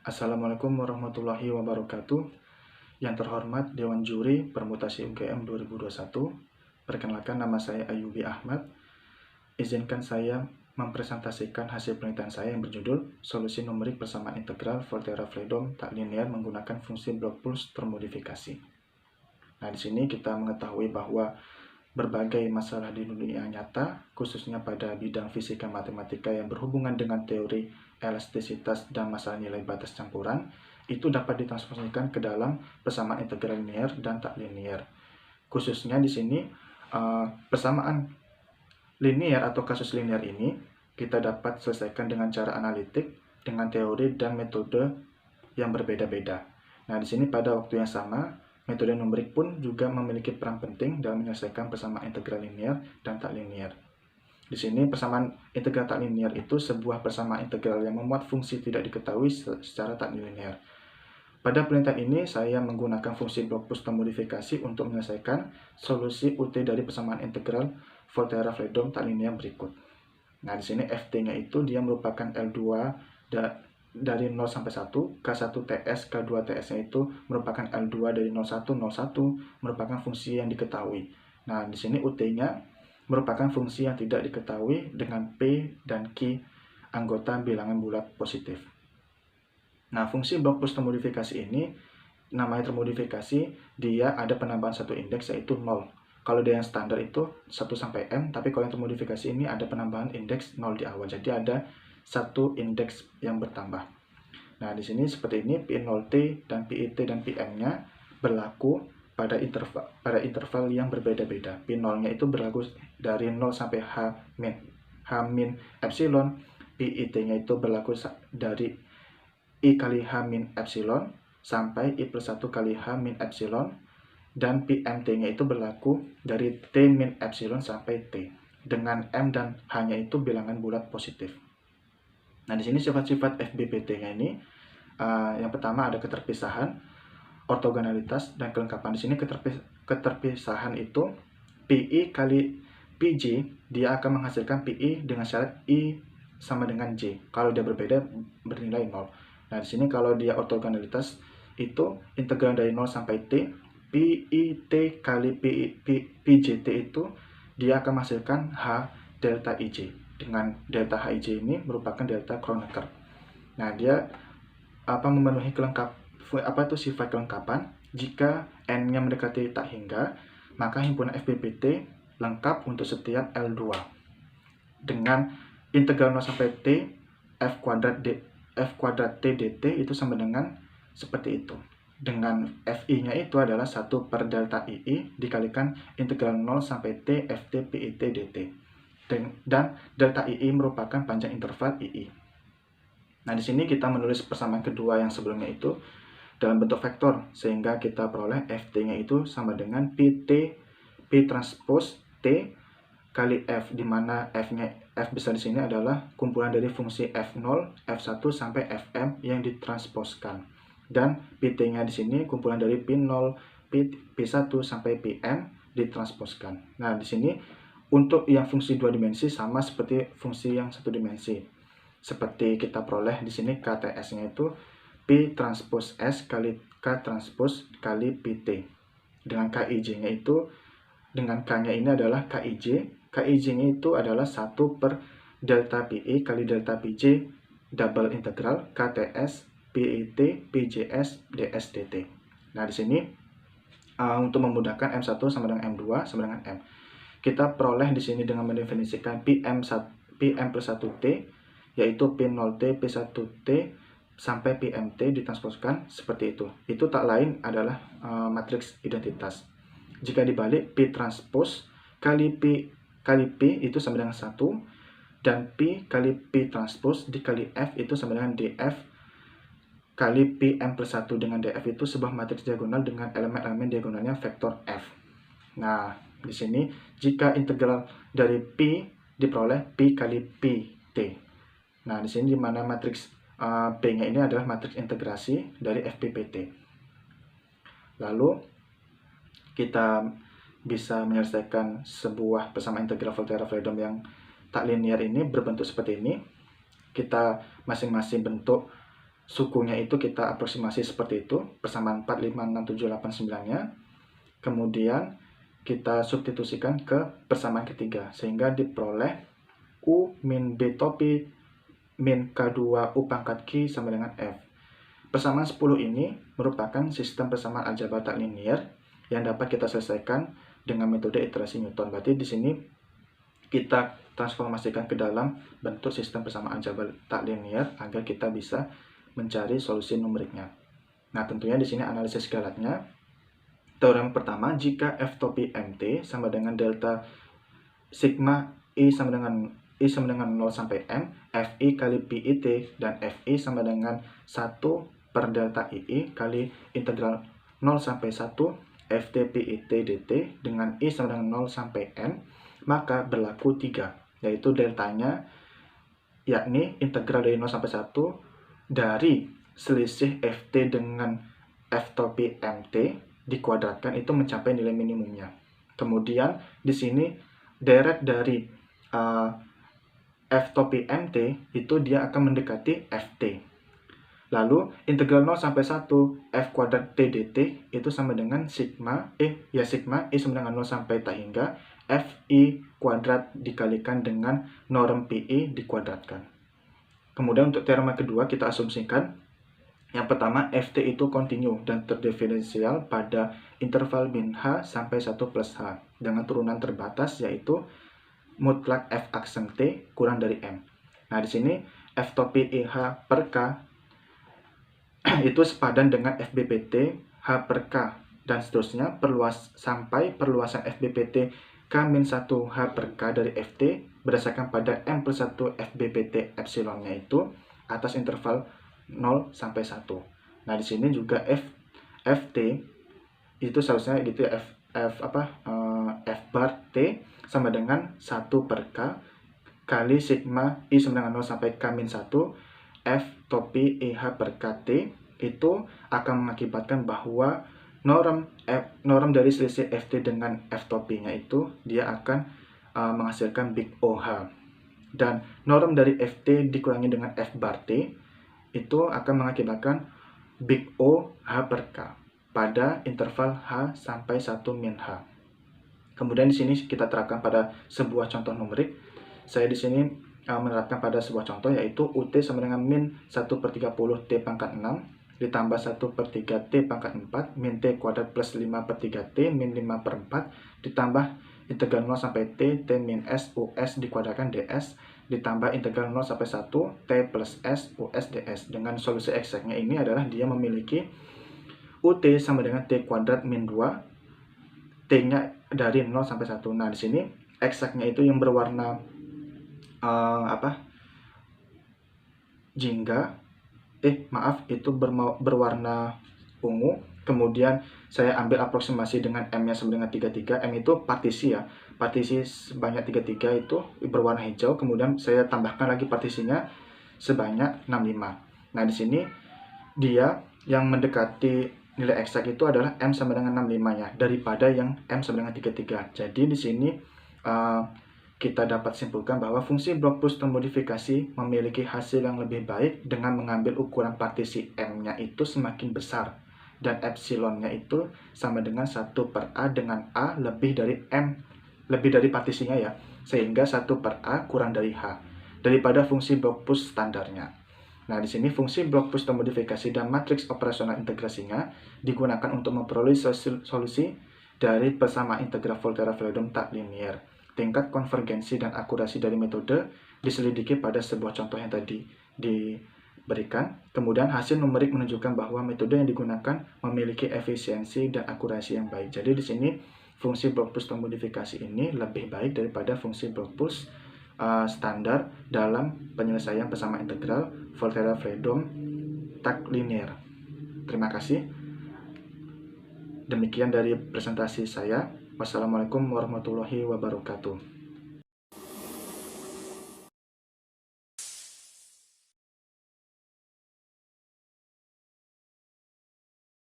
Assalamualaikum warahmatullahi wabarakatuh. Yang terhormat Dewan Juri Permutasi UGM 2021. Perkenalkan, nama saya Ayubi Ahmad. Izinkan saya mempresentasikan hasil penelitian saya yang berjudul Solusi Numerik Persamaan Integral Volterra-Freedom Tak Linear menggunakan fungsi block pulse termodifikasi. Nah, di sini kita mengetahui bahwa berbagai masalah di dunia nyata, khususnya pada bidang fisika matematika yang berhubungan dengan teori elastisitas dan masalah nilai batas campuran, itu dapat ditransformasikan ke dalam persamaan integral linear dan tak linear. Khususnya di sini, persamaan linear atau kasus linear ini kita dapat selesaikan dengan cara analitik, dengan teori dan metode yang berbeda-beda. Nah, di sini pada waktu yang sama, metode numerik pun juga memiliki peran penting dalam menyelesaikan persamaan integral linear dan tak linear. Di sini persamaan integral tak linear itu sebuah persamaan integral yang memuat fungsi tidak diketahui secara tak linear. Pada penelitian ini saya menggunakan fungsi block pulse termodifikasi untuk menyelesaikan solusi UT dari persamaan integral Volterra-Freedom tak linear berikut. Nah, di sini Ft-nya itu dia merupakan L2 dari 0 sampai 1, K1 TS, K2 TS-nya itu merupakan L2 dari 01, 01 merupakan fungsi yang diketahui. Nah, di sini UT-nya merupakan fungsi yang tidak diketahui dengan P dan Q anggota bilangan bulat positif. Nah, fungsi block pulse termodifikasi ini, namanya termodifikasi, dia ada penambahan satu indeks yaitu 0. Kalau dia yang standar itu 1 sampai M, tapi kalau yang termodifikasi ini ada penambahan indeks 0 di awal. Jadi ada satu indeks yang bertambah. Nah, di sini seperti ini, P0T dan PIT dan PM-nya berlaku pada interval yang berbeda-beda. P0-nya itu berlaku dari 0 sampai H min epsilon, PIT-nya itu berlaku dari I kali H min epsilon sampai I plus 1 kali H min epsilon, dan PMT-nya itu berlaku dari T min epsilon sampai T, dengan M dan H-nya itu bilangan bulat positif. Nah, di sini sifat-sifat FBPT-nya ini, yang pertama ada keterpisahan, ortogonalitas, dan kelengkapan. Di sini keterpisahan itu PI kali PJ, dia akan menghasilkan PI dengan syarat I sama dengan J. Kalau dia berbeda, bernilai 0. Nah, di sini kalau dia ortogonalitas itu integral dari 0 sampai T, PIT kali PJT itu dia akan menghasilkan H delta IJ. Dengan delta HIJ ini merupakan delta Kronecker. Nah, dia memenuhi sifat kelengkapan. Jika N-nya mendekati tak hingga, maka himpunan FBPT lengkap untuk setiap L2. Dengan integral 0 sampai T, F kuadrat T dt itu sama dengan seperti itu. Dengan FI-nya itu adalah 1 per delta II dikalikan integral 0 sampai T Ft PIT dt. Dan delta II merupakan panjang interval II. Nah, di sini kita menulis persamaan kedua yang sebelumnya itu dalam bentuk vektor, sehingga kita peroleh Ft-nya itu sama dengan P transpose T kali F, di mana F besar di sini adalah kumpulan dari fungsi F0, F1 sampai Fm yang ditransposkan. Dan Pt-nya di sini kumpulan dari P0, P1 sampai Pm ditransposkan. Nah, di sini untuk yang fungsi 2 dimensi sama seperti fungsi yang 1 dimensi. Seperti kita peroleh di sini KTS-nya itu P transpose S kali K transpose kali PT. Dengan KIJ-nya itu, dengan K-nya ini adalah KIJ. KIJ-nya itu adalah 1 per delta PI kali delta PJ double integral KTS PIT PJS ds dt. Nah, di sini untuk memudahkan M1 sama dengan M2 sama dengan M. Kita peroleh di sini dengan mendefinisikan PM plus 1T, yaitu P0T, P1T, sampai PMT ditransposkan seperti itu. Itu tak lain adalah matriks identitas. Jika dibalik, P transpose kali P itu sama dengan 1, dan P kali P transpose dikali F itu sama dengan DF kali PM plus 1 dengan DF itu sebuah matriks diagonal dengan elemen-elemen diagonalnya vektor F. Nah, di sini jika integral dari P diperoleh P kali PT. Nah, di sini di mana matriks P-nya ini adalah matriks integrasi dari FBPT. Lalu kita bisa menyelesaikan sebuah persamaan integral Volterra-Freedom yang tak linear ini berbentuk seperti ini. Kita masing-masing bentuk sukunya itu kita aproksimasi seperti itu, persamaan 4, 5, 6, 7, 8, 9-nya. Kemudian kita substitusikan ke persamaan ketiga, sehingga diperoleh U min B topi min K2 U pangkat Q sama dengan F. Persamaan 10 ini merupakan sistem persamaan aljabar tak linier yang dapat kita selesaikan dengan metode iterasi Newton. Berarti di sini kita transformasikan ke dalam bentuk sistem persamaan aljabar tak linier agar kita bisa mencari solusi numeriknya. Nah, tentunya di sini analisis galatnya. Teorema pertama, jika F topi MT sama dengan delta sigma I sama dengan 0 sampai M, Fi kali PIT dan Fi sama dengan 1 per delta II kali integral 0 sampai 1 Ft PIT dt dengan I sama dengan 0 sampai M, maka berlaku 3, yaitu deltanya yakni integral dari 0 sampai 1 dari selisih Ft dengan F topi MT dikuadratkan itu mencapai nilai minimumnya. Kemudian di sini deret dari F topi MT itu dia akan mendekati Ft. Lalu integral 0 sampai 1 F kuadrat T dt itu sama dengan sigma sigma I sama dengan 0 sampai tak hingga Fi kuadrat dikalikan dengan norm Pi dikuadratkan. Kemudian untuk teorema kedua kita asumsikan yang pertama Ft itu kontinu dan terdiferensial pada interval min H sampai 1 plus H dengan turunan terbatas yaitu mutlak F aksen T kurang dari M. Nah, di sini F topi IH per K itu sepadan dengan FBPT H per K dan seterusnya sampai perluasan FBPT K-1 H per K dari Ft berdasarkan pada M plus 1 FBPT epsilonnya itu atas interval 0 sampai 1. Nah, di sini juga Ft itu seharusnya gitu ya, F bar T sama dengan 1 per K kali sigma I sama dengan 0 sampai K-1 F topi IH per KT itu akan mengakibatkan bahwa norm dari selisih Ft dengan F topinya itu dia akan menghasilkan big OH, dan norm dari Ft dikurangi dengan F bar T itu akan mengakibatkan big O H per K pada interval H sampai 1 min H. Kemudian di sini kita terapkan pada sebuah contoh numerik. Saya di sini menerapkan pada sebuah contoh yaitu UT sama dengan min 1 per 30 T pangkat 6 ditambah 1 per 3 T pangkat 4 min T kuadrat plus 5 per 3 T min 5 per 4 ditambah integral 0 sampai T min S US dikuadratkan ds ditambah integral 0 sampai 1 T plus S US ds. Dengan solusi eksaknya ini adalah dia memiliki UT sama dengan T kuadrat min 2, T-nya dari 0 sampai 1. Nah, di sini eksaknya itu yang berwarna jingga, itu berwarna ungu. Kemudian saya ambil aproksimasi dengan M-nya sama dengan 33. M itu partisi ya. Partisi sebanyak 33 itu berwarna hijau. Kemudian saya tambahkan lagi partisinya sebanyak 65. Nah, di sini dia yang mendekati nilai eksak itu adalah M sama dengan 65-nya daripada yang M sama dengan 33. Jadi di sini kita dapat simpulkan bahwa fungsi blok plus termodifikasi memiliki hasil yang lebih baik dengan mengambil ukuran partisi M-nya itu semakin besar dan epsilonnya itu sama dengan 1 per A dengan A lebih dari M, lebih dari partisinya ya, sehingga 1 per A kurang dari H daripada fungsi blok plus standarnya. Nah, di sini fungsi blok plus termodifikasi dan matriks operasional integrasinya digunakan untuk memperoleh solusi dari persamaan integral Volterra-Freedom tak linier. Tingkat konvergensi dan akurasi dari metode diselidiki pada sebuah contoh yang tadi diberikan. Kemudian hasil numerik menunjukkan bahwa metode yang digunakan memiliki efisiensi dan akurasi yang baik. Jadi di sini fungsi blok plus termodifikasi ini lebih baik daripada fungsi blok plus standar dalam penyelesaian persamaan integral Volterra-Freedom tak linier. Terima kasih. Demikian dari presentasi saya. Wassalamualaikum warahmatullahi wabarakatuh.